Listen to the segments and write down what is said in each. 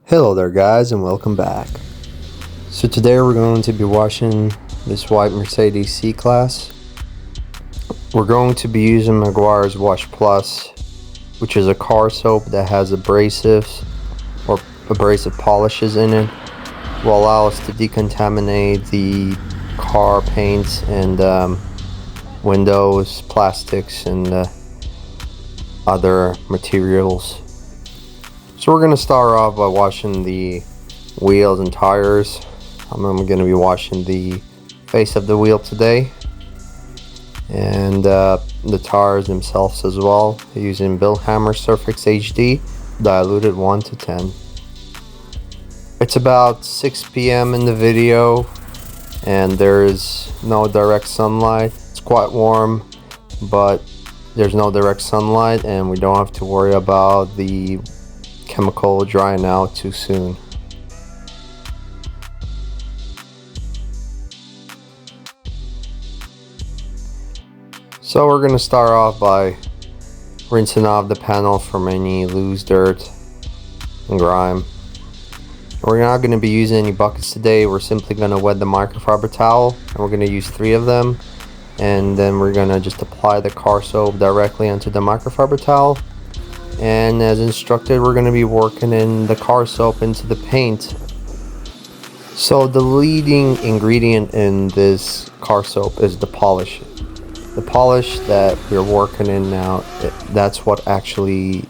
Hello there guys, and welcome back. So today we're going to be washing this white Mercedes C-Class. We're going to be using Meguiars Wash Plus, which is a car soap that has abrasives or abrasive polishes in it. Will allow us to decontaminate the car paints and windows, plastics, and other materials. So we're going to start off by washing the wheels and tires. I'm going to be washing the face of the wheel today, and the tires themselves as well, using Billhammer Surfax HD diluted 1 to 10. It's about 6 p.m. in the video, and there is no direct sunlight. It's quite warm, but there's no direct sunlight, and we don't have to worry about the chemical drying out too soon. So we're going to start off by rinsing off the panel from any loose dirt and grime. We're not going to be using any buckets today. We're simply going to wet the microfiber towel, and we're going to use 3 of them, and then we're going to just apply the car soap directly onto the microfiber towel. And as instructed, we're going to be working in the car soap into the paint. So the leading ingredient in this car soap is the polish. The polish that we're working in now, that's what actually,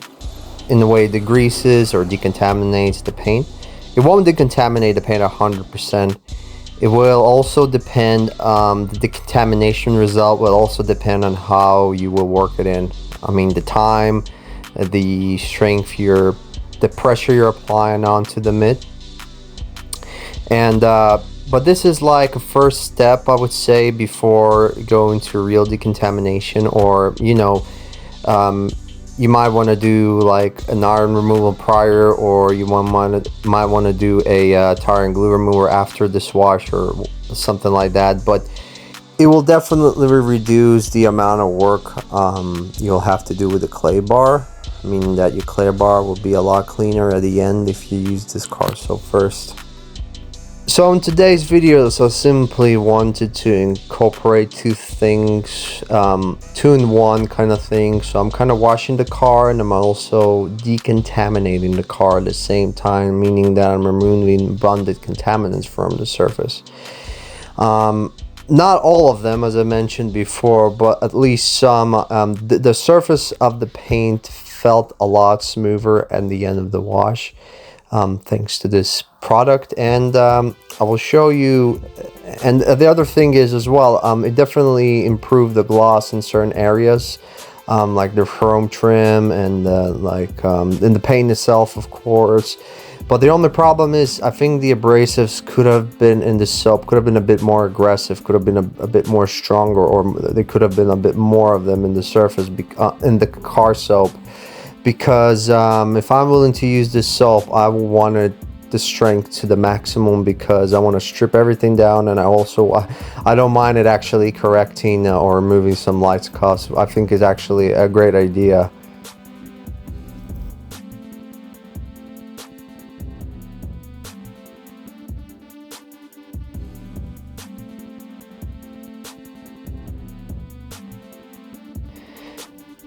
in the way it degreases or decontaminates the paint. It won't decontaminate the paint 100%. It will also depend, the decontamination result will also depend on how you will work it in. I mean, the time, the strength, the pressure you're applying onto the mitt. And but this is like a first step, I would say, before going to real decontamination. Or you might want to do like an iron removal prior, or you might want to do a tire and glue remover after this wash or something like that. But it will definitely reduce the amount of work you'll have to do with the clay bar, meaning that your clay bar will be a lot cleaner at the end if you use this car soap first. So in today's video, I simply wanted to incorporate 2 things, 2-in-1 kind of thing. So I'm kind of washing the car, and I'm also decontaminating the car at the same time, meaning that I'm removing abundant contaminants from the surface. Not all of them, as I mentioned before, but at least some. The surface of the paint felt a lot smoother at the end of the wash, thanks to this product. And I will show you. And the other thing is as well, it definitely improved the gloss in certain areas, like the chrome trim and in the paint itself, of course. But the only problem is, I think the abrasives could have been in the soap, could have been a bit more aggressive, could have been a bit more stronger, or there could have been a bit more of them in the surface, in the car soap. Because if I'm willing to use this soap, I wanted the strength to the maximum, because I want to strip everything down, and I don't mind it actually correcting or removing some light spots. I think it's actually a great idea.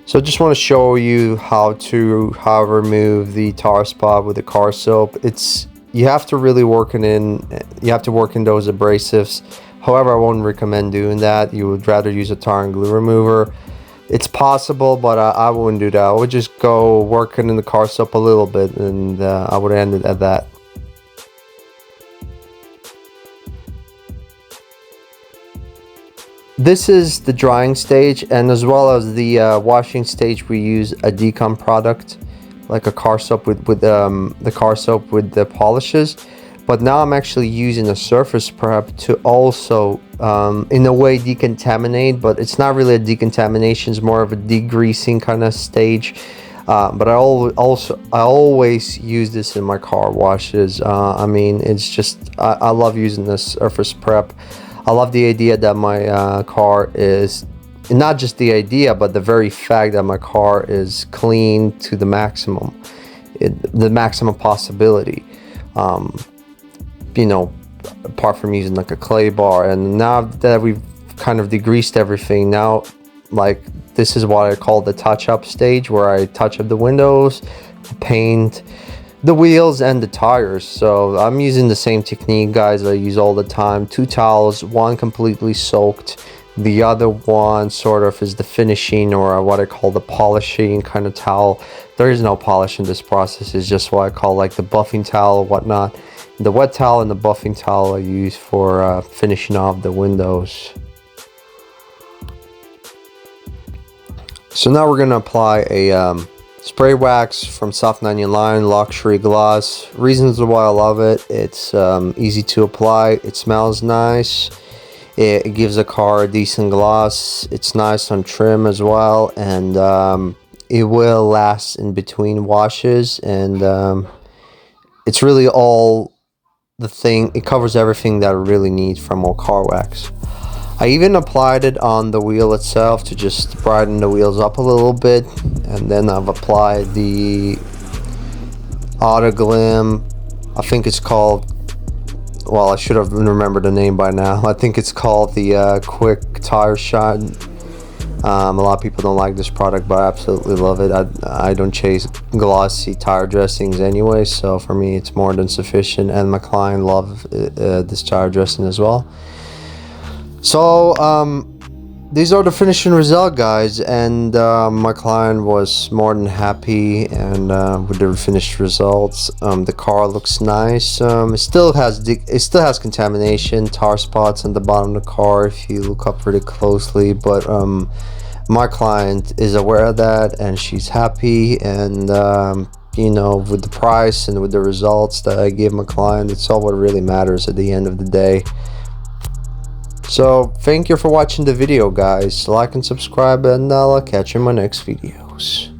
So I just want to show you how to remove the tar spot with the car soap. You have to really work in those abrasives. However, I won't recommend doing that. You would rather use a tar and glue remover. It's possible, but I wouldn't do that. I would just go working in the car soap a little bit, and I would end it at that. This is the drying stage, and as well as the washing stage, we use a Decon product, like a car soap with the car soap with the polishes. But now I'm actually using a surface prep to also, in a way, decontaminate. But it's not really a decontamination; it's more of a degreasing kind of stage. But I always use this in my car washes. I mean, it's just I love using this surface prep. I love the idea that my car is, not just the idea, but the very fact that my car is clean to the maximum, the maximum possibility. you know, apart from using like a clay bar. And now that we've kind of degreased everything, now like this is what I call the touch-up stage, where I touch up the windows, the paint, the wheels, and the tires. So I'm using the same technique, guys, I use all the time. 2 towels, one completely soaked, the other one sort of is the finishing, or what I call the polishing kind of towel. There is no polish in this process, it's just what I call like the buffing towel or whatnot. The wet towel and the buffing towel I use for finishing off the windows. So now we're going to apply a spray wax from Soft 99 Luxury Gloss. Reasons why I love it: it's easy to apply, it smells nice, it gives a car a decent gloss, it's nice on trim as well, and it will last in between washes, and it's really all the thing, it covers everything that I really need from all car wax. I even applied it on the wheel itself to just brighten the wheels up a little bit, and then I've applied the Auto Glim, I think it's called, well, I should have remembered the name by now. I think it's called the Quick Tire Shine. A lot of people don't like this product, but I absolutely love it. I don't chase glossy tire dressings anyway, so for me it's more than sufficient, and my client loves this tire dressing as well. So these are the finishing result, guys, and my client was more than happy and with the finished results. The car looks nice. It still has contamination, tar spots on the bottom of the car if you look up pretty closely, but my client is aware of that and she's happy, and you know, with the price and with the results that I gave my client, it's all what really matters at the end of the day. So thank you for watching the video, guys. Like and subscribe, and I'll catch you in my next videos.